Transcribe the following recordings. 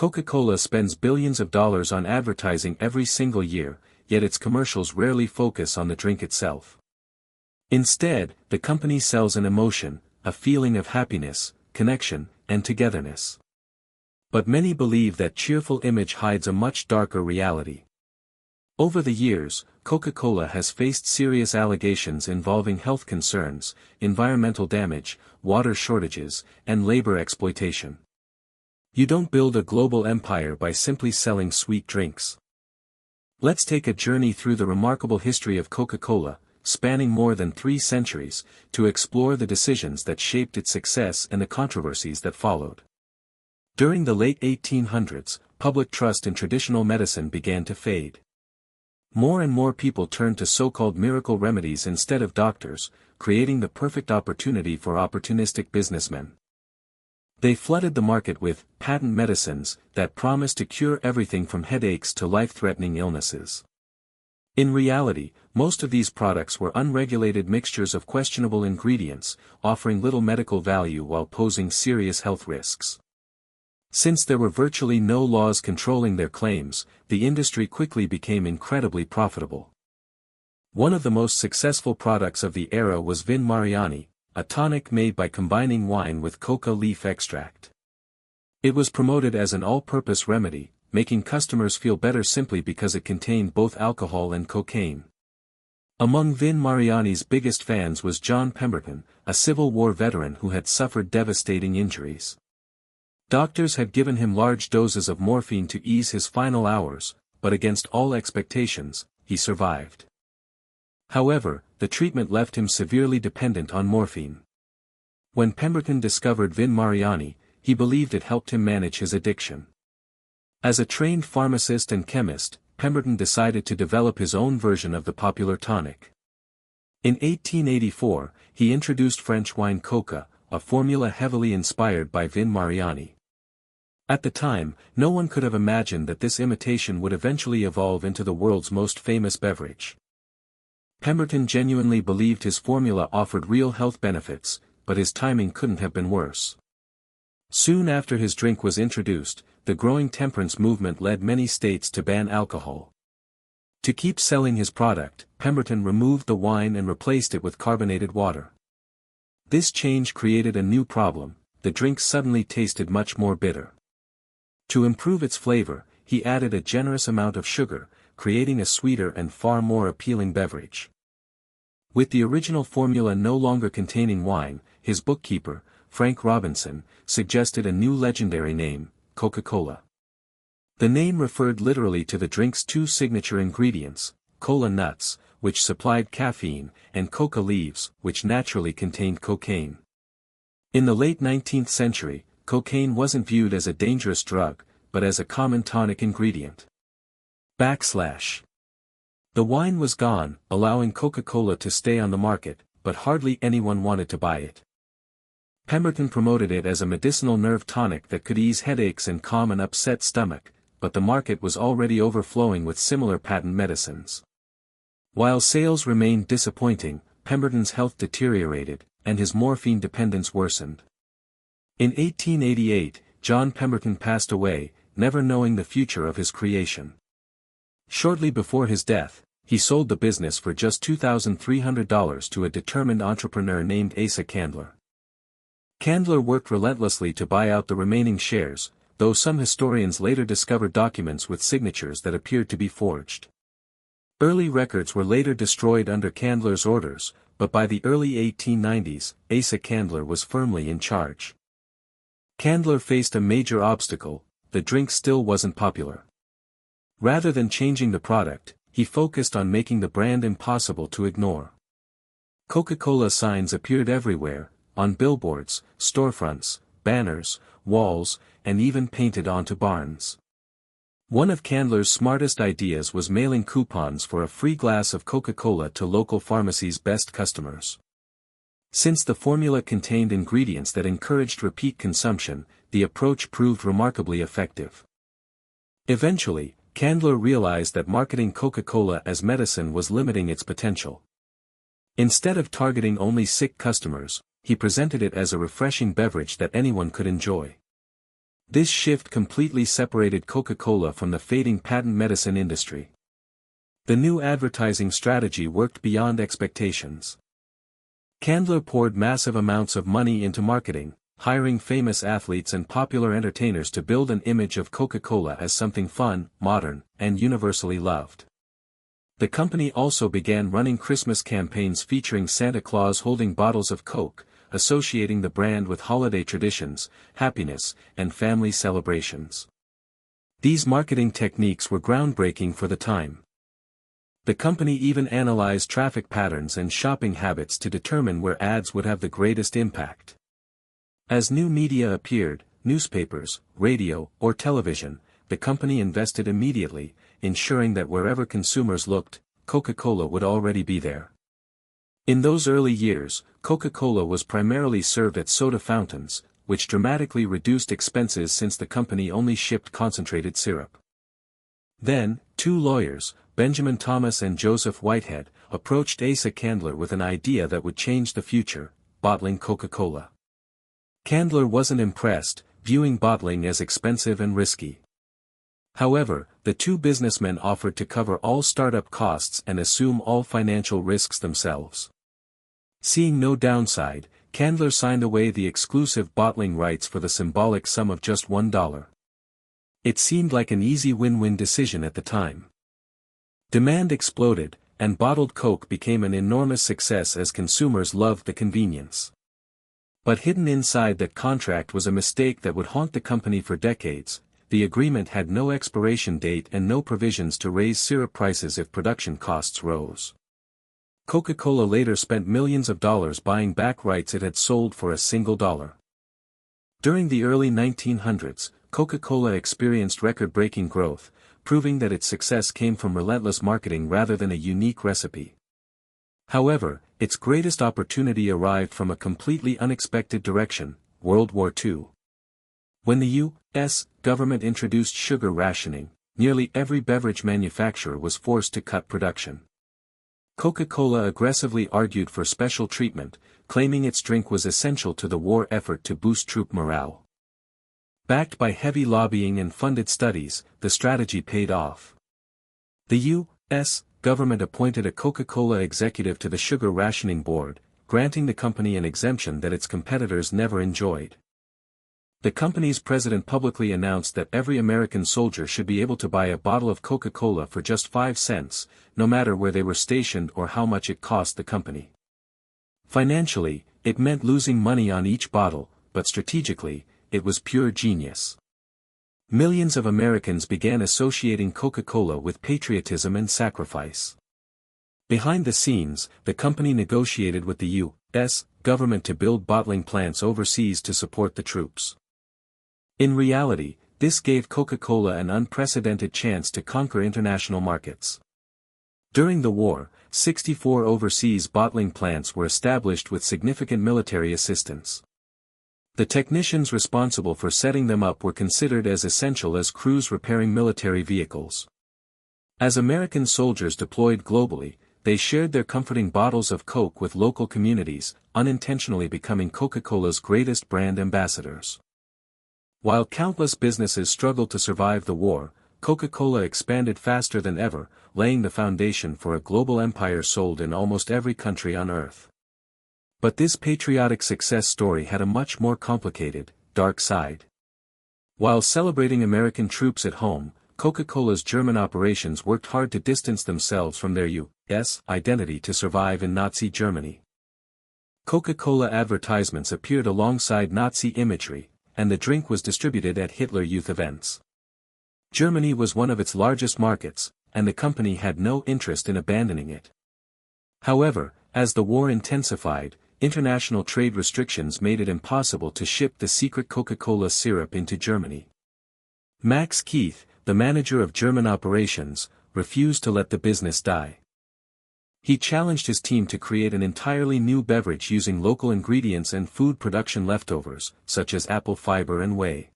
Coca-Cola spends billions of dollars on advertising every single year, yet its commercials rarely focus on the drink itself. Instead, the company sells an emotion, a feeling of happiness, connection, and togetherness. But many believe that cheerful image hides a much darker reality. Over the years, Coca-Cola has faced serious allegations involving health concerns, environmental damage, water shortages, and labor exploitation. You don't build a global empire by simply selling sweet drinks. Let's take a journey through the remarkable history of Coca-Cola, spanning more than 3 centuries, to explore the decisions that shaped its success and the controversies that followed. During the late 1800s, public trust in traditional medicine began to fade. More and more people turned to so-called miracle remedies instead of doctors, creating the perfect opportunity for opportunistic businessmen. They flooded the market with patent medicines that promised to cure everything from headaches to life-threatening illnesses. In reality, most of these products were unregulated mixtures of questionable ingredients, offering little medical value while posing serious health risks. Since there were virtually no laws controlling their claims, the industry quickly became incredibly profitable. One of the most successful products of the era was Vin Mariani, a tonic made by combining wine with coca leaf extract. It was promoted as an all-purpose remedy, making customers feel better simply because it contained both alcohol and cocaine. Among Vin Mariani's biggest fans was John Pemberton, a Civil War veteran who had suffered devastating injuries. Doctors had given him large doses of morphine to ease his final hours, but against all expectations, he survived. However, the treatment left him severely dependent on morphine. When Pemberton discovered Vin Mariani, he believed it helped him manage his addiction. As a trained pharmacist and chemist, Pemberton decided to develop his own version of the popular tonic. In 1884, he introduced French wine coca, a formula heavily inspired by Vin Mariani. At the time, no one could have imagined that this imitation would eventually evolve into the world's most famous beverage. Pemberton genuinely believed his formula offered real health benefits, but his timing couldn't have been worse. Soon after his drink was introduced, the growing temperance movement led many states to ban alcohol. To keep selling his product, Pemberton removed the wine and replaced it with carbonated water. This change created a new problem: the drink suddenly tasted much more bitter. To improve its flavor, he added a generous amount of sugar, creating a sweeter and far more appealing beverage. With the original formula no longer containing wine, his bookkeeper, Frank Robinson, suggested a new legendary name, Coca-Cola. The name referred literally to the drink's 2 signature ingredients, cola nuts, which supplied caffeine, and coca leaves, which naturally contained cocaine. In the late 19th century, cocaine wasn't viewed as a dangerous drug, but as a common tonic ingredient. The wine was gone, allowing Coca-Cola to stay on the market, but hardly anyone wanted to buy it. Pemberton promoted it as a medicinal nerve tonic that could ease headaches and calm an upset stomach, but the market was already overflowing with similar patent medicines. While sales remained disappointing, Pemberton's health deteriorated, and his morphine dependence worsened. In 1888, John Pemberton passed away, never knowing the future of his creation. Shortly before his death, he sold the business for just $2,300 to a determined entrepreneur named Asa Candler. Candler worked relentlessly to buy out the remaining shares, though some historians later discovered documents with signatures that appeared to be forged. Early records were later destroyed under Candler's orders, but by the early 1890s, Asa Candler was firmly in charge. Candler faced a major obstacle: the drink still wasn't popular. Rather than changing the product, he focused on making the brand impossible to ignore. Coca-Cola signs appeared everywhere, on billboards, storefronts, banners, walls, and even painted onto barns. One of Candler's smartest ideas was mailing coupons for a free glass of Coca-Cola to local pharmacies' best customers. Since the formula contained ingredients that encouraged repeat consumption, the approach proved remarkably effective. Eventually, Candler realized that marketing Coca-Cola as medicine was limiting its potential. Instead of targeting only sick customers, he presented it as a refreshing beverage that anyone could enjoy. This shift completely separated Coca-Cola from the fading patent medicine industry. The new advertising strategy worked beyond expectations. Candler poured massive amounts of money into marketing, hiring famous athletes and popular entertainers to build an image of Coca-Cola as something fun, modern, and universally loved. The company also began running Christmas campaigns featuring Santa Claus holding bottles of Coke, associating the brand with holiday traditions, happiness, and family celebrations. These marketing techniques were groundbreaking for the time. The company even analyzed traffic patterns and shopping habits to determine where ads would have the greatest impact. As new media appeared, newspapers, radio, or television, the company invested immediately, ensuring that wherever consumers looked, Coca-Cola would already be there. In those early years, Coca-Cola was primarily served at soda fountains, which dramatically reduced expenses since the company only shipped concentrated syrup. Then, two lawyers, Benjamin Thomas and Joseph Whitehead, approached Asa Candler with an idea that would change the future: bottling Coca-Cola. Candler wasn't impressed, viewing bottling as expensive and risky. However, the two businessmen offered to cover all startup costs and assume all financial risks themselves. Seeing no downside, Candler signed away the exclusive bottling rights for the symbolic sum of just $1. It seemed like an easy win-win decision at the time. Demand exploded, and bottled Coke became an enormous success as consumers loved the convenience. But hidden inside that contract was a mistake that would haunt the company for decades. The agreement had no expiration date and no provisions to raise syrup prices if production costs rose. Coca-Cola later spent millions of dollars buying back rights it had sold for a single dollar. During the early 1900s, Coca-Cola experienced record-breaking growth, proving that its success came from relentless marketing rather than a unique recipe. However, its greatest opportunity arrived from a completely unexpected direction: World War II. When the U.S. government introduced sugar rationing, nearly every beverage manufacturer was forced to cut production. Coca-Cola aggressively argued for special treatment, claiming its drink was essential to the war effort to boost troop morale. Backed by heavy lobbying and funded studies, the strategy paid off. The U.S. government appointed a Coca-Cola executive to the Sugar Rationing Board, granting the company an exemption that its competitors never enjoyed. The company's president publicly announced that every American soldier should be able to buy a bottle of Coca-Cola for just 5 cents, no matter where they were stationed or how much it cost the company. Financially, it meant losing money on each bottle, but strategically, it was pure genius. Millions of Americans began associating Coca-Cola with patriotism and sacrifice. Behind the scenes, the company negotiated with the U.S. government to build bottling plants overseas to support the troops. In reality, this gave Coca-Cola an unprecedented chance to conquer international markets. During the war, 64 overseas bottling plants were established with significant military assistance. The technicians responsible for setting them up were considered as essential as crews repairing military vehicles. As American soldiers deployed globally, they shared their comforting bottles of Coke with local communities, unintentionally becoming Coca-Cola's greatest brand ambassadors. While countless businesses struggled to survive the war, Coca-Cola expanded faster than ever, laying the foundation for a global empire sold in almost every country on Earth. But this patriotic success story had a much more complicated, dark side. While celebrating American troops at home, Coca-Cola's German operations worked hard to distance themselves from their U.S. identity to survive in Nazi Germany. Coca-Cola advertisements appeared alongside Nazi imagery, and the drink was distributed at Hitler Youth events. Germany was one of its largest markets, and the company had no interest in abandoning it. However, as the war intensified, international trade restrictions made it impossible to ship the secret Coca-Cola syrup into Germany. Max Keith, the manager of German operations, refused to let the business die. He challenged his team to create an entirely new beverage using local ingredients and food production leftovers, such as apple fiber and whey.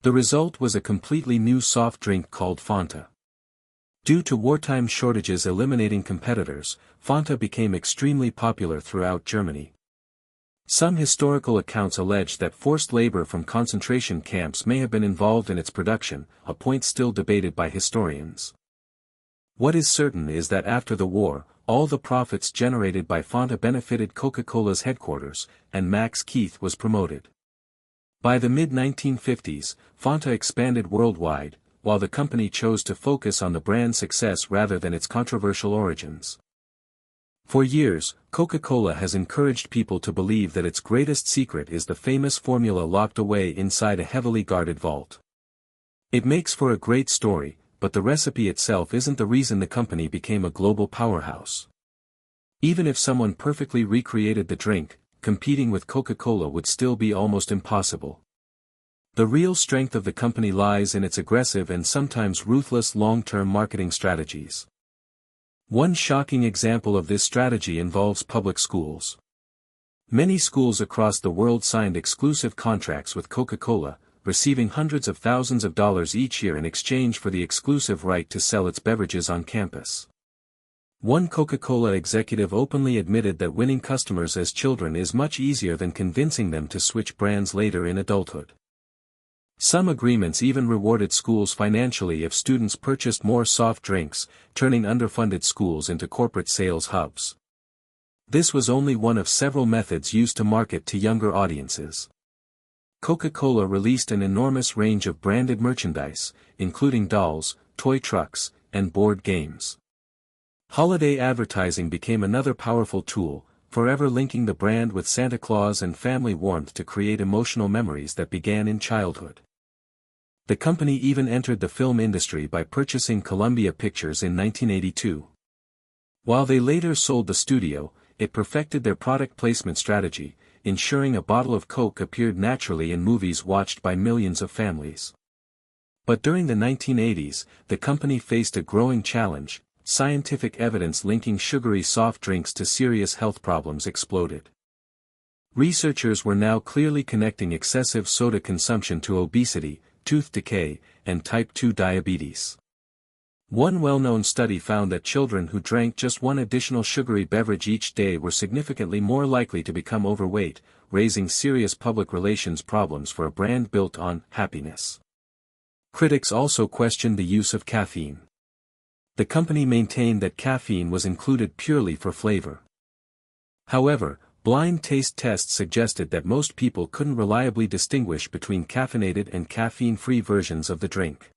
The result was a completely new soft drink called Fanta. Due to wartime shortages eliminating competitors, Fanta became extremely popular throughout Germany. Some historical accounts allege that forced labor from concentration camps may have been involved in its production, a point still debated by historians. What is certain is that after the war, all the profits generated by Fanta benefited Coca-Cola's headquarters, and Max Keith was promoted. By the mid-1950s, Fanta expanded worldwide, while the company chose to focus on the brand's success rather than its controversial origins. For years, Coca-Cola has encouraged people to believe that its greatest secret is the famous formula locked away inside a heavily guarded vault. It makes for a great story, but the recipe itself isn't the reason the company became a global powerhouse. Even if someone perfectly recreated the drink, competing with Coca-Cola would still be almost impossible. The real strength of the company lies in its aggressive and sometimes ruthless long-term marketing strategies. One shocking example of this strategy involves public schools. Many schools across the world signed exclusive contracts with Coca-Cola, receiving hundreds of thousands of dollars each year in exchange for the exclusive right to sell its beverages on campus. One Coca-Cola executive openly admitted that winning customers as children is much easier than convincing them to switch brands later in adulthood. Some agreements even rewarded schools financially if students purchased more soft drinks, turning underfunded schools into corporate sales hubs. This was only one of several methods used to market to younger audiences. Coca-Cola released an enormous range of branded merchandise, including dolls, toy trucks, and board games. Holiday advertising became another powerful tool, forever linking the brand with Santa Claus and family warmth to create emotional memories that began in childhood. The company even entered the film industry by purchasing Columbia Pictures in 1982. While they later sold the studio, it perfected their product placement strategy, ensuring a bottle of Coke appeared naturally in movies watched by millions of families. But during the 1980s, the company faced a growing challenge. Scientific evidence linking sugary soft drinks to serious health problems exploded. Researchers were now clearly connecting excessive soda consumption to obesity, tooth decay, and type 2 diabetes. One well-known study found that children who drank just one additional sugary beverage each day were significantly more likely to become overweight, raising serious public relations problems for a brand built on happiness. Critics also questioned the use of caffeine. The company maintained that caffeine was included purely for flavor. However, blind taste tests suggested that most people couldn't reliably distinguish between caffeinated and caffeine-free versions of the drink.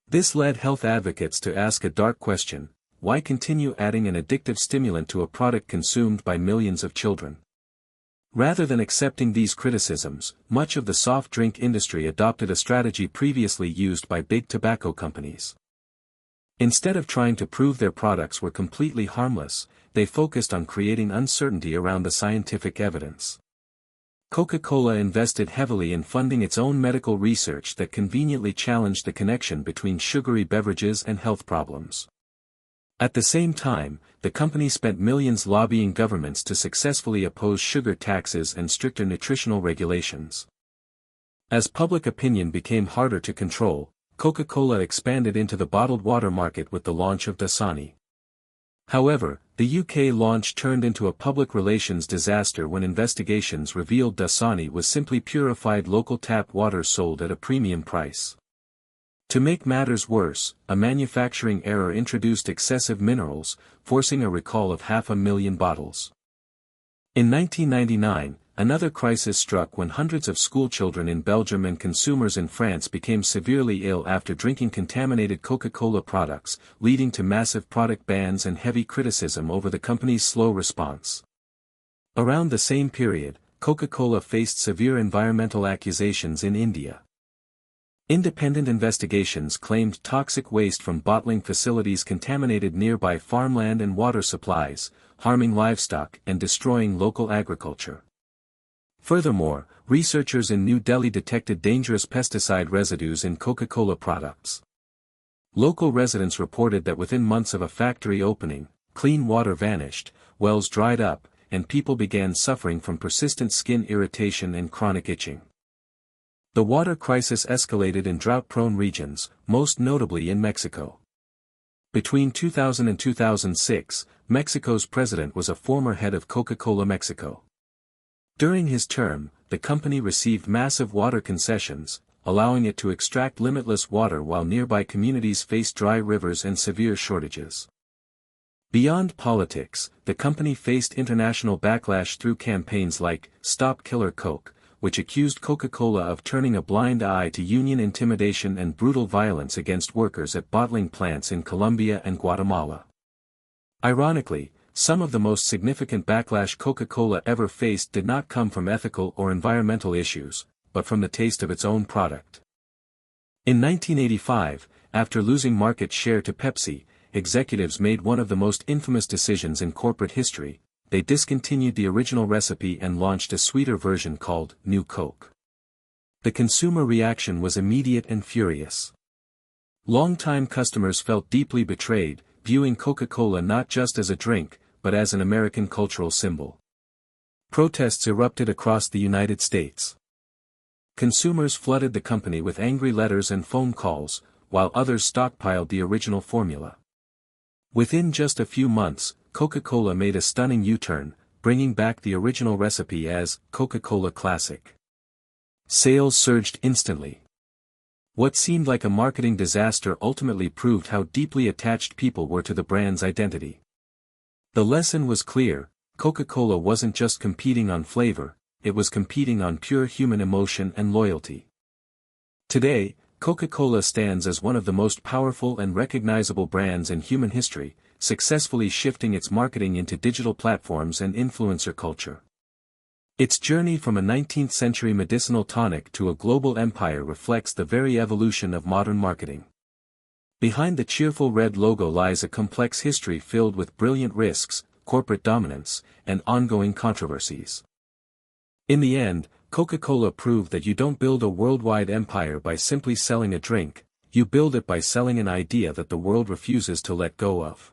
This led health advocates to ask a dark question: why continue adding an addictive stimulant to a product consumed by millions of children? Rather than accepting these criticisms, much of the soft drink industry adopted a strategy previously used by big tobacco companies. Instead of trying to prove their products were completely harmless, they focused on creating uncertainty around the scientific evidence. Coca-Cola invested heavily in funding its own medical research that conveniently challenged the connection between sugary beverages and health problems. At the same time, the company spent millions lobbying governments to successfully oppose sugar taxes and stricter nutritional regulations. As public opinion became harder to control, Coca-Cola expanded into the bottled water market with the launch of Dasani. However, the UK launch turned into a public relations disaster when investigations revealed Dasani was simply purified local tap water sold at a premium price. To make matters worse, a manufacturing error introduced excessive minerals, forcing a recall of 500,000 bottles. In 1999, another crisis struck when hundreds of schoolchildren in Belgium and consumers in France became severely ill after drinking contaminated Coca-Cola products, leading to massive product bans and heavy criticism over the company's slow response. Around the same period, Coca-Cola faced severe environmental accusations in India. Independent investigations claimed toxic waste from bottling facilities contaminated nearby farmland and water supplies, harming livestock and destroying local agriculture. Furthermore, researchers in New Delhi detected dangerous pesticide residues in Coca-Cola products. Local residents reported that within months of a factory opening, clean water vanished, wells dried up, and people began suffering from persistent skin irritation and chronic itching. The water crisis escalated in drought-prone regions, most notably in Mexico. Between 2000 and 2006, Mexico's president was a former head of Coca-Cola Mexico. During his term, the company received massive water concessions, allowing it to extract limitless water while nearby communities faced dry rivers and severe shortages. Beyond politics, the company faced international backlash through campaigns like Stop Killer Coke, which accused Coca-Cola of turning a blind eye to union intimidation and brutal violence against workers at bottling plants in Colombia and Guatemala. Ironically, some of the most significant backlash Coca-Cola ever faced did not come from ethical or environmental issues, but from the taste of its own product. In 1985, after losing market share to Pepsi, executives made one of the most infamous decisions in corporate history. They discontinued the original recipe and launched a sweeter version called New Coke. The consumer reaction was immediate and furious. Longtime customers felt deeply betrayed, viewing Coca-Cola not just as a drink, but as an American cultural symbol. Protests erupted across the United States. Consumers flooded the company with angry letters and phone calls, while others stockpiled the original formula. Within just a few months, Coca-Cola made a stunning U-turn, bringing back the original recipe as Coca-Cola Classic. Sales surged instantly. What seemed like a marketing disaster ultimately proved how deeply attached people were to the brand's identity. The lesson was clear: Coca-Cola wasn't just competing on flavor, it was competing on pure human emotion and loyalty. Today, Coca-Cola stands as one of the most powerful and recognizable brands in human history, successfully shifting its marketing into digital platforms and influencer culture. Its journey from a 19th-century medicinal tonic to a global empire reflects the very evolution of modern marketing. Behind the cheerful red logo lies a complex history filled with brilliant risks, corporate dominance, and ongoing controversies. In the end, Coca-Cola proved that you don't build a worldwide empire by simply selling a drink, you build it by selling an idea that the world refuses to let go of.